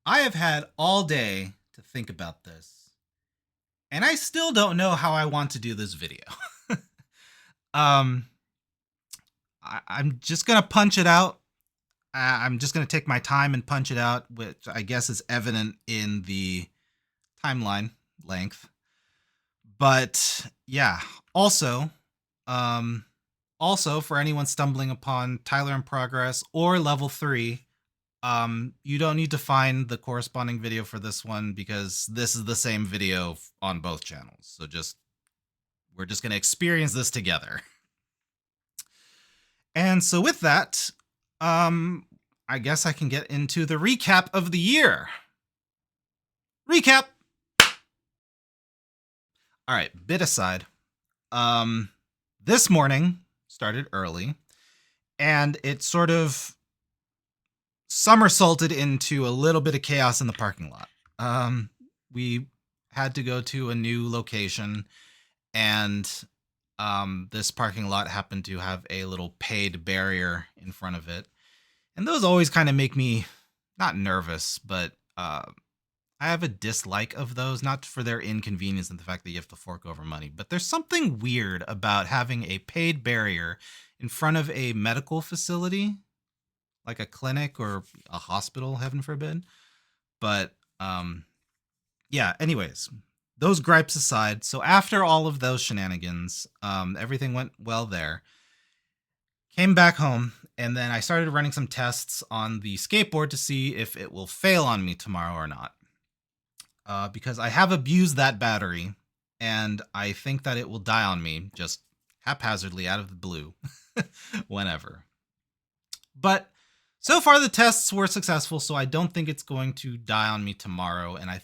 I have had all day to think about this, and I still don't know how I want to do this video. um, I'm just gonna punch it out. I'm just gonna take my time and punch it out, which I guess is evident in the timeline length. But yeah, also, um, also for anyone stumbling upon Tyler in Progress or Level 3, you don't need to find the corresponding video for this one because this is the same video on both channels. So we're just going to experience this together. And so with that, I guess I can get into the recap of the year. Recap. All right, bit aside. This morning started early and it sort of somersaulted into a little bit of chaos in the parking lot. We had to go to a new location, and this parking lot happened to have a little paid barrier in front of it. And those always kind of make me not nervous, but I have a dislike of those, not for their inconvenience and the fact that you have to fork over money, but there's something weird about having a paid barrier in front of a medical facility like a clinic or a hospital, heaven forbid. But yeah, anyways, those gripes aside, so after all of those shenanigans, everything went well there. Came back home, and then I started running some tests on the skateboard to see if it will fail on me tomorrow or not. Because I have abused that battery, and I think that it will die on me just haphazardly out of the blue whenever. But so far, the tests were successful, so I don't think it's going to die on me tomorrow. And I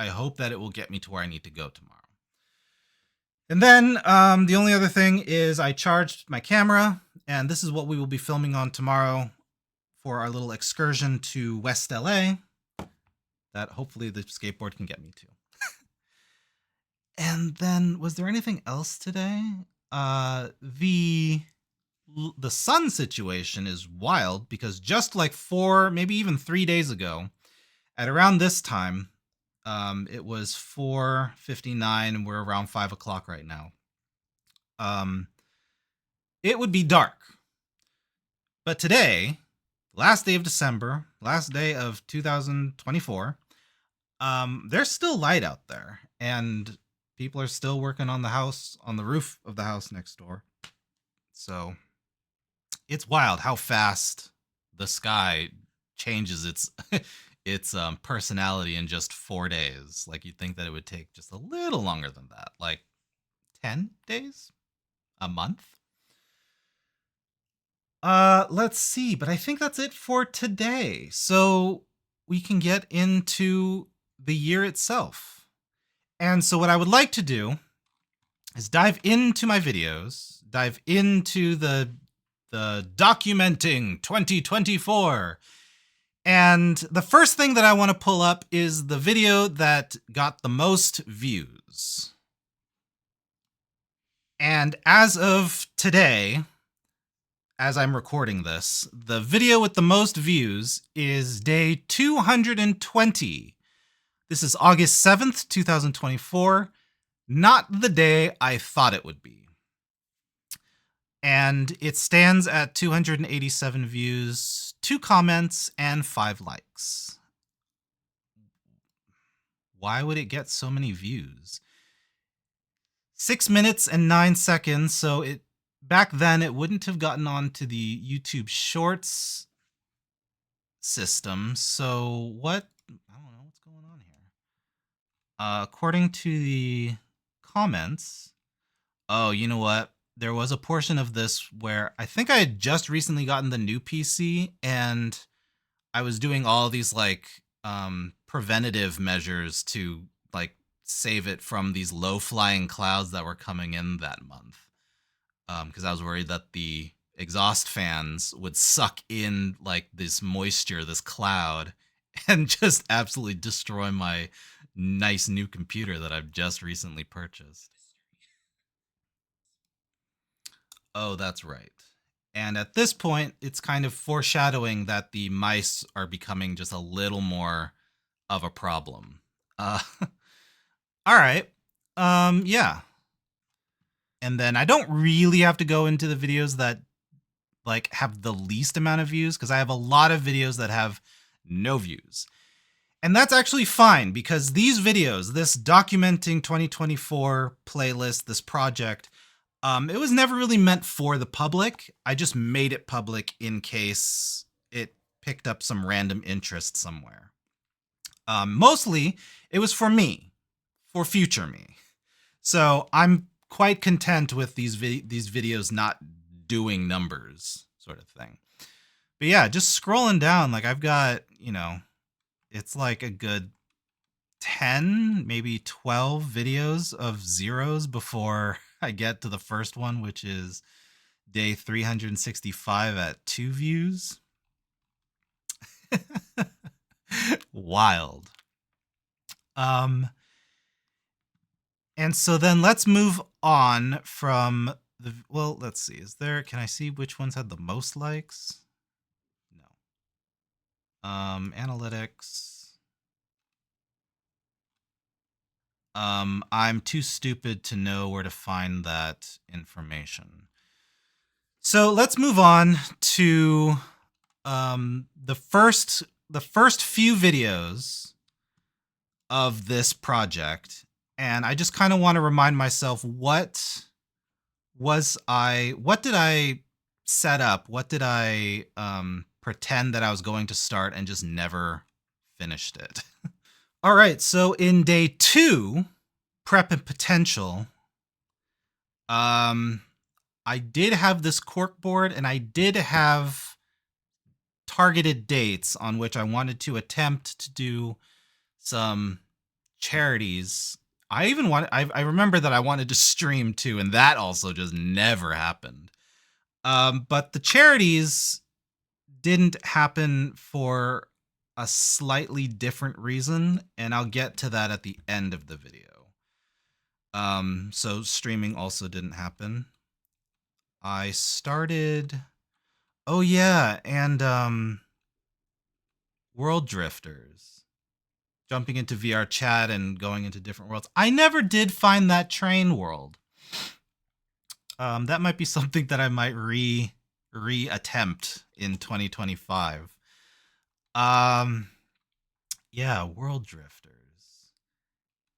hope that it will get me to where I need to go tomorrow. And then the only other thing is I charged my camera, and this is what we will be filming on tomorrow for our little excursion to West LA that hopefully the skateboard can get me to. And then, was there anything else today? The sun situation is wild because just like 4, maybe even 3 days ago, at around this time, it was 4:59, and we're around 5 o'clock right now. It would be dark, but today, last day of December, last day of 2024, there's still light out there, and people are still working on the house, on the roof of the house next door. So it's wild how fast the sky changes its personality in just 4 days. Like, you'd think that it would take just a little longer than that, like 10 days, a month. Let's see, but I think that's it for today. So we can get into the year itself. And so what I would like to do is dive into my videos, dive into the documenting 2024. And the first thing that I want to pull up is the video that got the most views. And as of today, as I'm recording this, the video with the most views is day 220. This is August 7th, 2024, not the day I thought it would be. And it stands at 287 views, 2 comments, and 5 likes. Why would it get so many views? 6 minutes and 9 seconds, so back then it wouldn't have gotten onto the YouTube Shorts system. So I don't know what's going on here. According to the comments, oh, you know what? There was a portion of this where I think I had just recently gotten the new PC, and I was doing all these like preventative measures to like save it from these low flying clouds that were coming in that month. Because I was worried that the exhaust fans would suck in like this moisture, this cloud, and just absolutely destroy my nice new computer that I've just recently purchased. Oh, that's right. And at this point, it's kind of foreshadowing that the mice are becoming just a little more of a problem. Uh, all right. Yeah. And then I don't really have to go into the videos that like have the least amount of views because I have a lot of videos that have no views. And that's actually fine because these videos, this documenting 2024 playlist, this project, it was never really meant for the public. I just made it public in case it picked up some random interest somewhere. Mostly, it was for me, for future me. So I'm quite content with these videos not doing numbers, sort of thing. But yeah, just scrolling down, like I've got, it's like a good 10, maybe 12 videos of zeros before I get to the first one, which is day 365 at 2 views. Wild. And so then let's move on from well, let's see. Can I see which ones had the most likes? No. Analytics. I'm too stupid to know where to find that information. So let's move on to the first few videos of this project, and I just kind of want to remind myself what did I set up? What did I pretend that I was going to start and just never finished it? All right, so in day 2, prep and potential, I did have this cork board and I did have targeted dates on which I wanted to attempt to do some charities. I remember that I wanted to stream too, and that also just never happened. But the charities didn't happen for a slightly different reason, and I'll get to that at the end of the video. So streaming also didn't happen. I started, oh yeah, and World Drifters, jumping into VR chat and going into different worlds. I never did find that train world. That might be something that I might re-attempt in 2025. Yeah, World Drifters.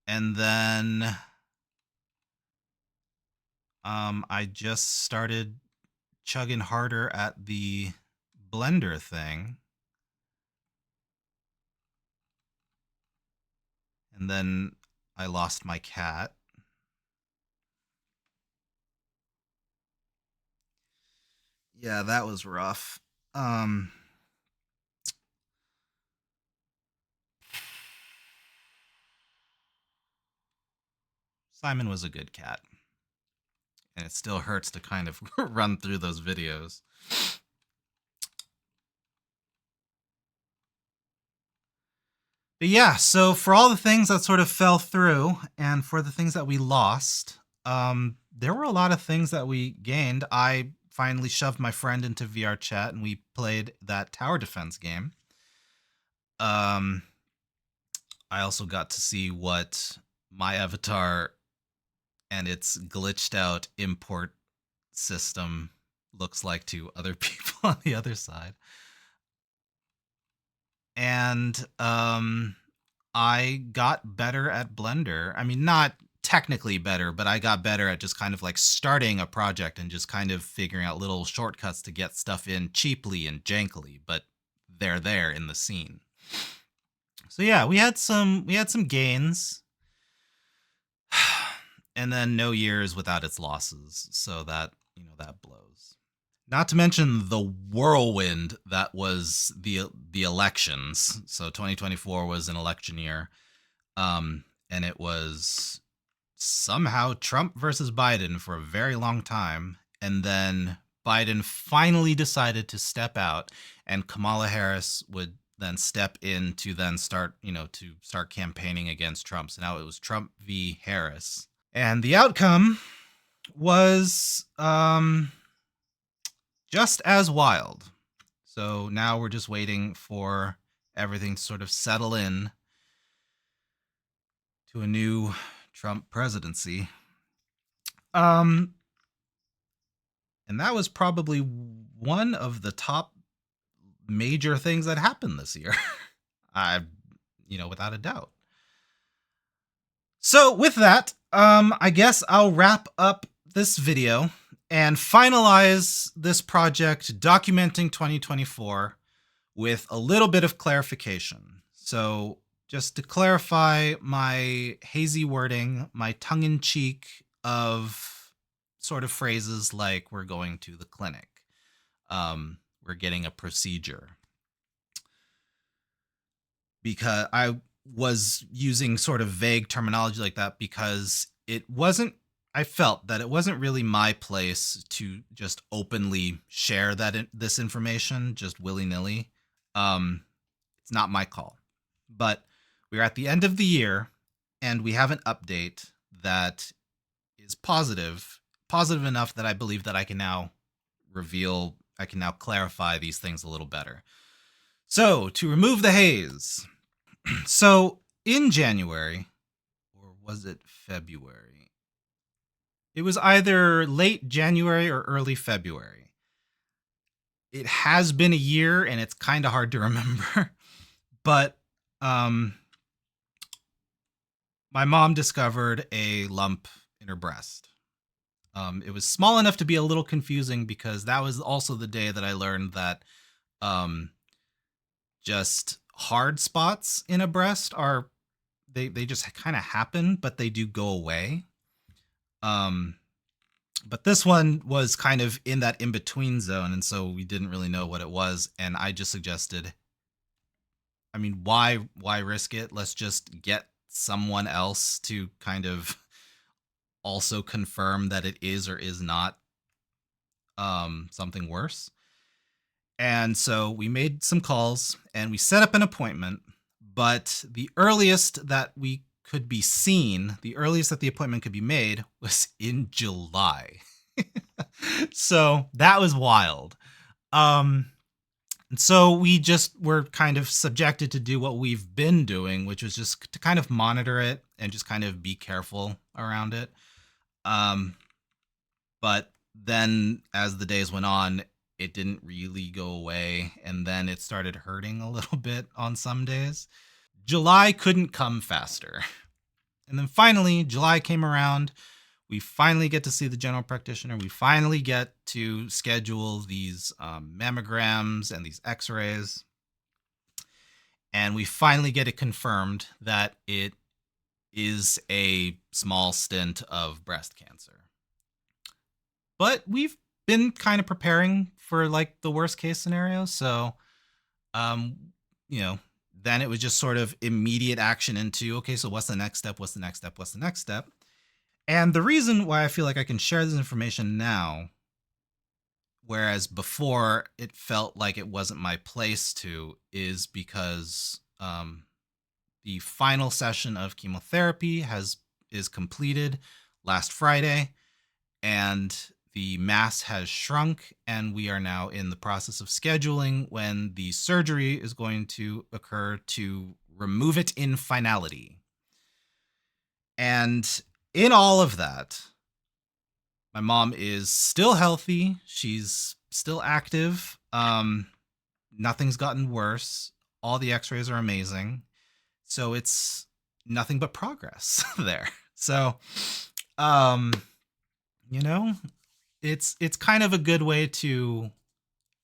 And then I just started chugging harder at the Blender thing. And then I lost my cat. Yeah, that was rough. Simon was a good cat. And it still hurts to kind of run through those videos. But yeah, so for all the things that sort of fell through and for the things that we lost, there were a lot of things that we gained. I finally shoved my friend into VR chat and we played that tower defense game. I also got to see what my avatar and its glitched out import system looks like to other people on the other side. And I got better at Blender. I mean, not technically better, but I got better at just kind of like starting a project and just kind of figuring out little shortcuts to get stuff in cheaply and jankily, but they're there in the scene. So yeah, we had some gains. And then no years without its losses. So that, that blows. Not to mention the whirlwind that was the elections. So 2024 was an election year. And it was somehow Trump versus Biden for a very long time. And then Biden finally decided to step out, and Kamala Harris would then step in to then start, to start campaigning against Trump. So now it was Trump v. Harris. And the outcome was just as wild. So now we're just waiting for everything to sort of settle in to a new Trump presidency. And that was probably one of the top major things that happened this year. Without a doubt. So with that, I guess I'll wrap up this video and finalize this project documenting 2024 with a little bit of clarification. So just to clarify my hazy wording, my tongue-in-cheek of sort of phrases like we're going to the clinic, we're getting a procedure. Because I was using sort of vague terminology like that because I felt that it wasn't really my place to just openly share this information just willy-nilly. It's not my call. But we're at the end of the year, and we have an update that is positive enough that I believe that I can now clarify these things a little better. So, to remove the haze. So, in January, or was it February? It was either late January or early February. It has been a year, and it's kind of hard to remember. But my mom discovered a lump in her breast. It was small enough to be a little confusing because that was also the day that I learned that just hard spots in a breast they just kind of happen, but they do go away. But this one was kind of in that in-between zone, and so we didn't really know what it was, and I just suggested, I mean, why risk it? Let's just get someone else to kind of also confirm that it is or is not something worse. And so we made some calls and we set up an appointment, but the earliest that we could be seen, the earliest that the appointment could be made was in July. So that was wild. And so we just were kind of subjected to do what we've been doing, which was just to kind of monitor it and just kind of be careful around it. But then as the days went on, it didn't really go away, and then it started hurting a little bit on some days. July couldn't come faster. And then finally, July came around. We finally get to see the general practitioner. We finally get to schedule these mammograms and these x-rays. And we finally get it confirmed that it is a small stint of breast cancer. But we've been kind of preparing for like the worst case scenario. So, then it was just sort of immediate action into, okay, so what's the next step? What's the next step? What's the next step? And the reason why I feel like I can share this information now, whereas before it felt like it wasn't my place to, is because the final session of chemotherapy is completed last Friday, and the mass has shrunk, and we are now in the process of scheduling when the surgery is going to occur to remove it in finality. And in all of that, my mom is still healthy. She's still active. Nothing's gotten worse. All the x-rays are amazing. So it's nothing but progress there. So, it's kind of a good way to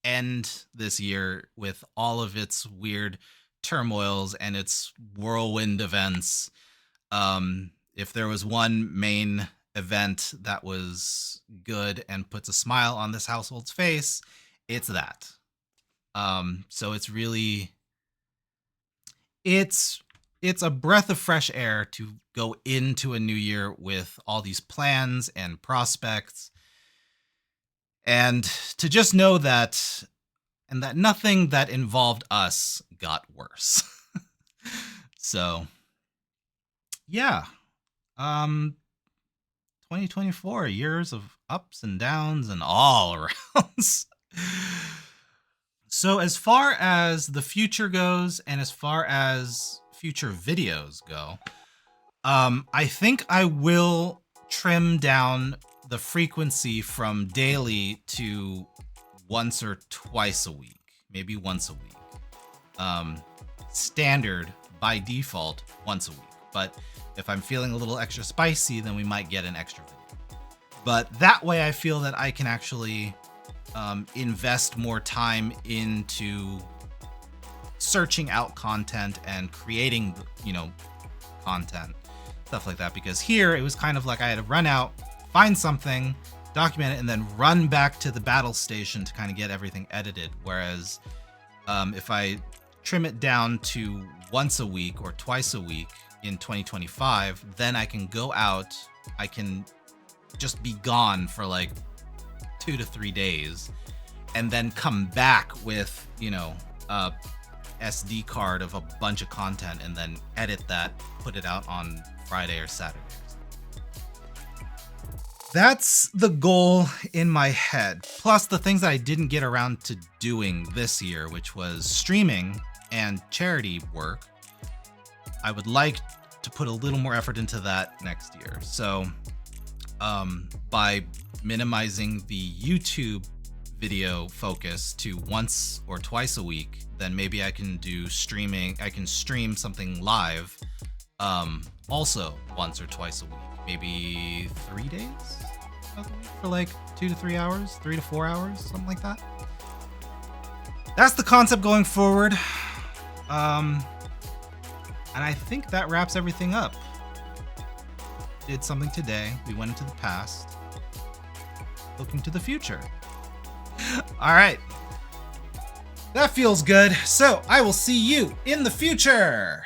end this year with all of its weird turmoils and its whirlwind events. If there was one main event that was good and puts a smile on this household's face, it's that. So it's really, it's a breath of fresh air to go into a new year with all these plans and prospects, and to just know that nothing that involved us got worse. So, yeah. 2024, years of ups and downs and all arounds. So as far as the future goes, and as far as future videos go, I think I will trim down the frequency from daily to once or twice a week, maybe once a week. Standard by default once a week, but if I'm feeling a little extra spicy, then we might get an extra video. But that way I feel that I can actually invest more time into searching out content and creating, content, stuff like that. Because here it was kind of like I had to run out, find something, document it, and then run back to the battle station to kind of get everything edited. Whereas if I trim it down to once a week or twice a week in 2025, then I can go out, I can just be gone for like 2 to 3 days and then come back with, a SD card of a bunch of content and then edit that, put it out on Friday or Saturday. That's the goal in my head. Plus the things that I didn't get around to doing this year, which was streaming and charity work. I would like to put a little more effort into that next year. So by minimizing the YouTube video focus to once or twice a week, then maybe I can do streaming. I can stream something live also once or twice a week, maybe 3 days of the week for like 2 to 3 hours, 3 to 4 hours, something like that. That's the concept going forward. And I think that wraps everything up. Did something today. We went into the past. Looking to the future. All right. That feels good. So I will see you in the future.